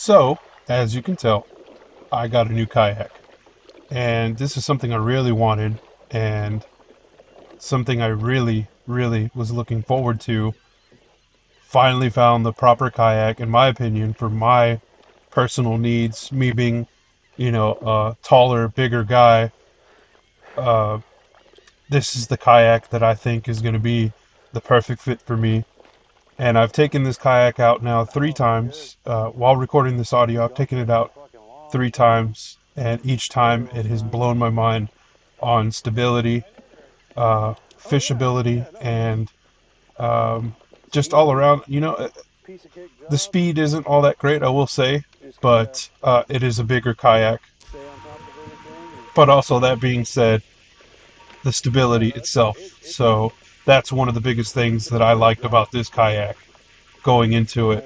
So, as you can tell, I got a new kayak. And this is something I really wanted and something I really was looking forward to. Finally found the proper kayak, in my opinion, for my personal needs. Me being, a taller, bigger guy, uh, this is the kayak that I think is going to be the perfect fit for me. And I've taken this kayak out now 3 times. While recording this audio, I've taken it out 3 times, and each time it has blown my mind on stability, fishability, and just all around. The speed isn't all that great, I will say, but it is a bigger kayak. But also, that being said, the stability itself. So that's one of the biggest things that I liked about this kayak going into it.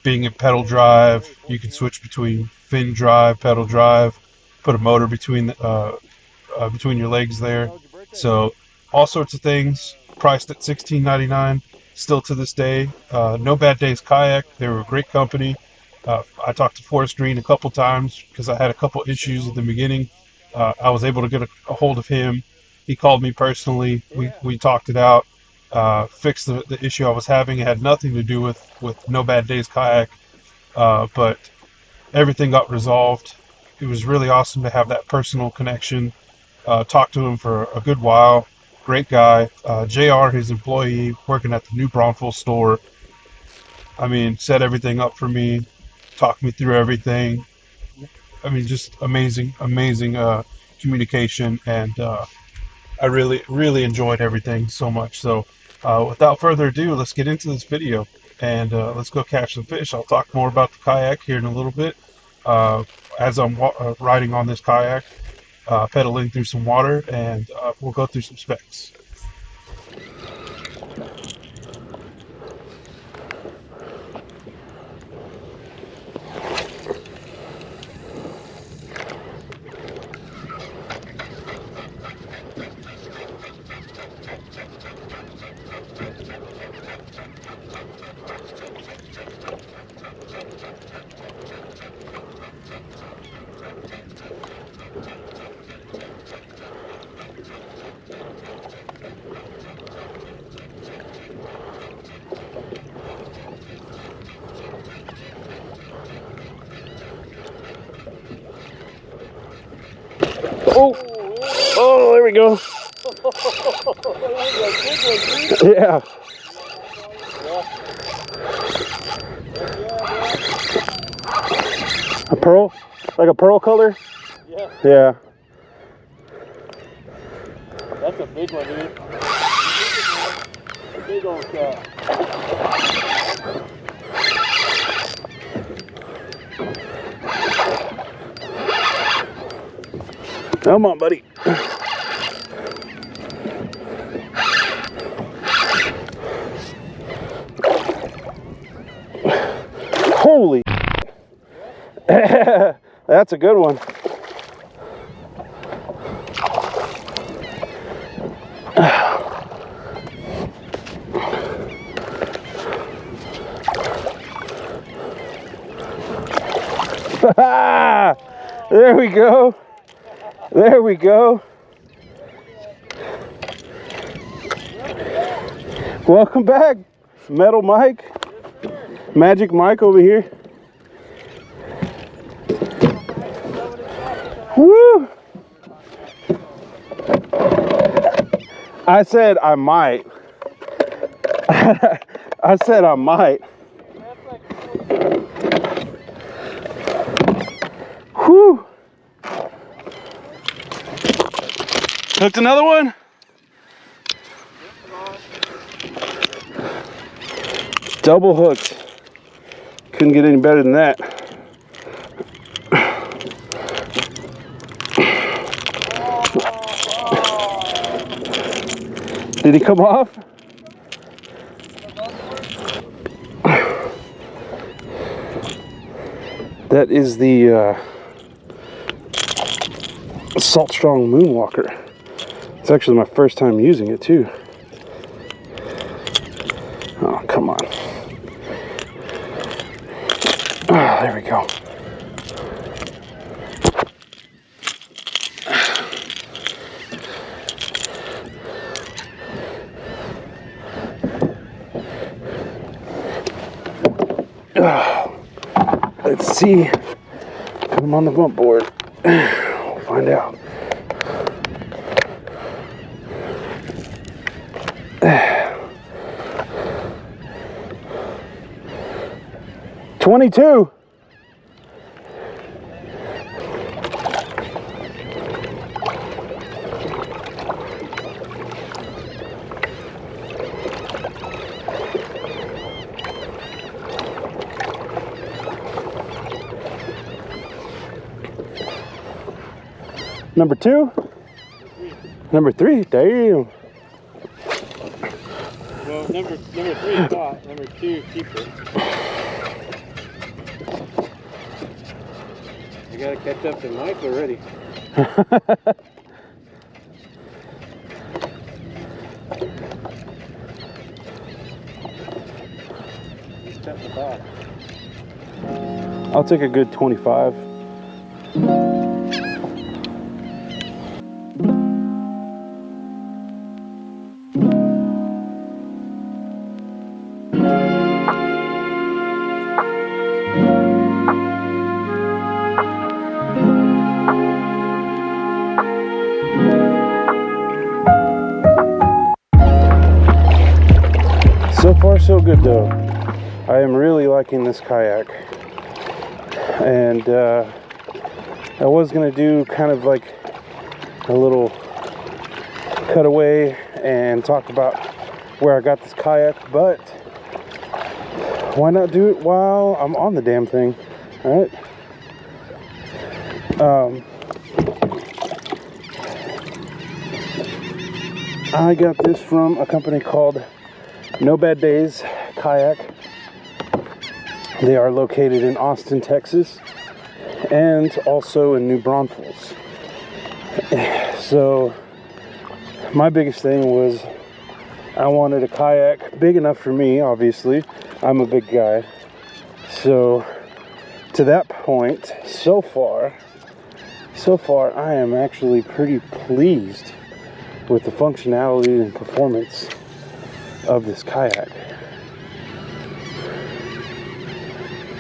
Being a pedal drive, you can switch between fin drive, pedal drive, put a motor between your legs there. So all sorts of things. Priced at $16.99. Still to this day. No Bad Days Kayak. They were a great company. I talked to Forrest Green a couple times because I had a couple issues at the beginning. I was able to get a hold of him. He called me personally. We talked it out. Fixed the issue I was having. It had nothing to do with No Bad Days Kayak, but everything got resolved. It was really awesome to have that personal connection. Talked to him for a good while. Great guy. JR, his employee, working at the New Braunfels store. I mean, set everything up for me. Talked me through everything. I mean, just amazing communication, and I really enjoyed everything so much. So, without further ado, let's get into this video, and let's go catch some fish. I'll talk more about the kayak here in a little bit. Uh, as I'm riding on this kayak, pedaling through some water, and we'll go through some specs. Oh, there we go. Yeah. A pearl? Like a pearl color? Yeah. Yeah. That's a big one, dude. A big old shot. Come on, buddy. Holy. That's a good one. There we go. There we go. Welcome back, Metal Mike. Magic Mike over here. Woo! I said I might. I said I might. Whew. Hooked another one? Double hooked. Couldn't get any better than that. Did he come off? That is the Salt Strong Moonwalker. It's actually my first time using it too. Oh, come on. Ah, there we go. Let's see. Put him on the bump board. We'll find out. $22. Number 2? Number 3, damn. Well, number 3 caught, number 2 keeper. I gotta catch up to Mike already. He's cutting the box. I'll take a good 25. So far so good though. I am really liking this kayak. And I was gonna do kind of like a little cutaway and talk about where I got this kayak, but why not do it while I'm on the damn thing, all right? I got this from a company called No Bad Days Kayak. They are located in Austin, Texas, and also in New Braunfels. So my biggest thing was I wanted a kayak big enough for me. Obviously, I'm a big guy. So to that point, so far I am actually pretty pleased with the functionality and performance of this kayak.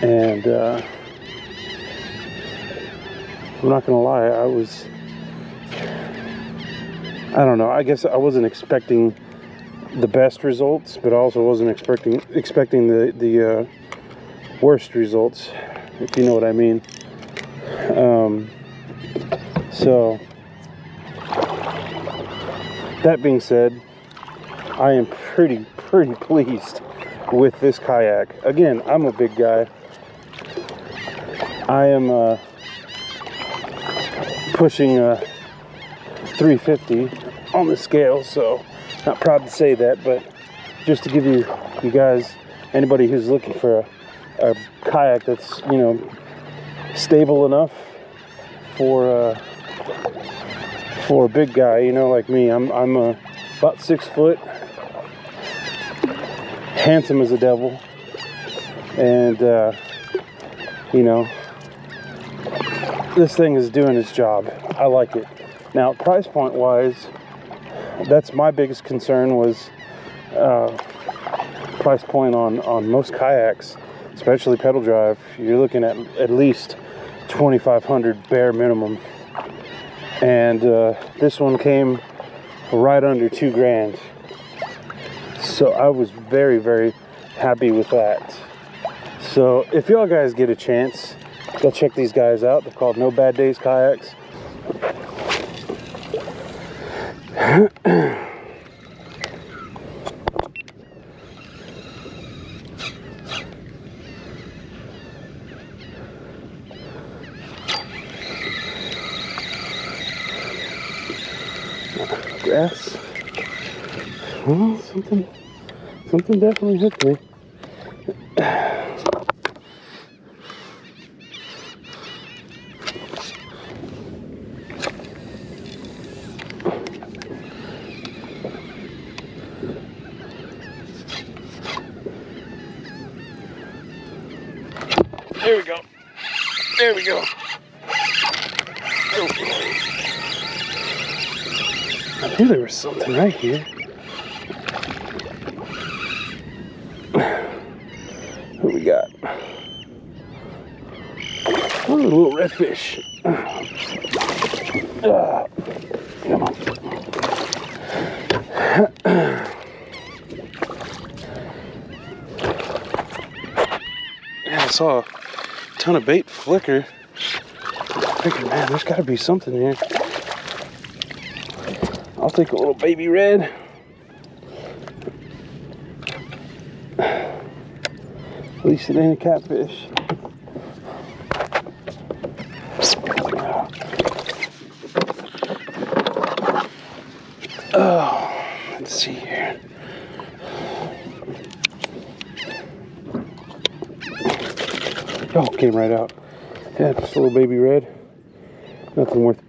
And I'm not gonna lie, I don't know, I guess I wasn't expecting the best results, but I also wasn't expecting the worst results, if you know what I mean. So that being said, I am pretty pleased with this kayak. Again, I'm a big guy. I am pushing 350 on the scale, so not proud to say that, but just to give you guys, anybody who's looking for a kayak that's, you know, stable enough for a big guy, you know, like me. I'm about 6 foot, handsome as a devil, and you know, this thing is doing its job. I like it. Now, price point wise, that's my biggest concern was price point on most kayaks, especially pedal drive. You're looking at least $2,500 bare minimum, and this one came right under $2,000. So I was very happy with that. So if y'all guys get a chance, go check these guys out. They're called No Bad Days Kayaks. Grass. Well, something definitely hooked me. There we go. There we go. Oh. I knew there was something right here. What we got? Oh, a little redfish. Come on. Yeah, I saw a ton of bait flicker. I figured, man, there's got to be something here. I'll take a little baby red. At least it ain't a catfish. Oh, let's see here. Oh, came right out. Yeah, just a little baby red. Nothing worth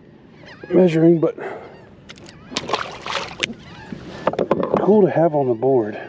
measuring, but cool to have on the board.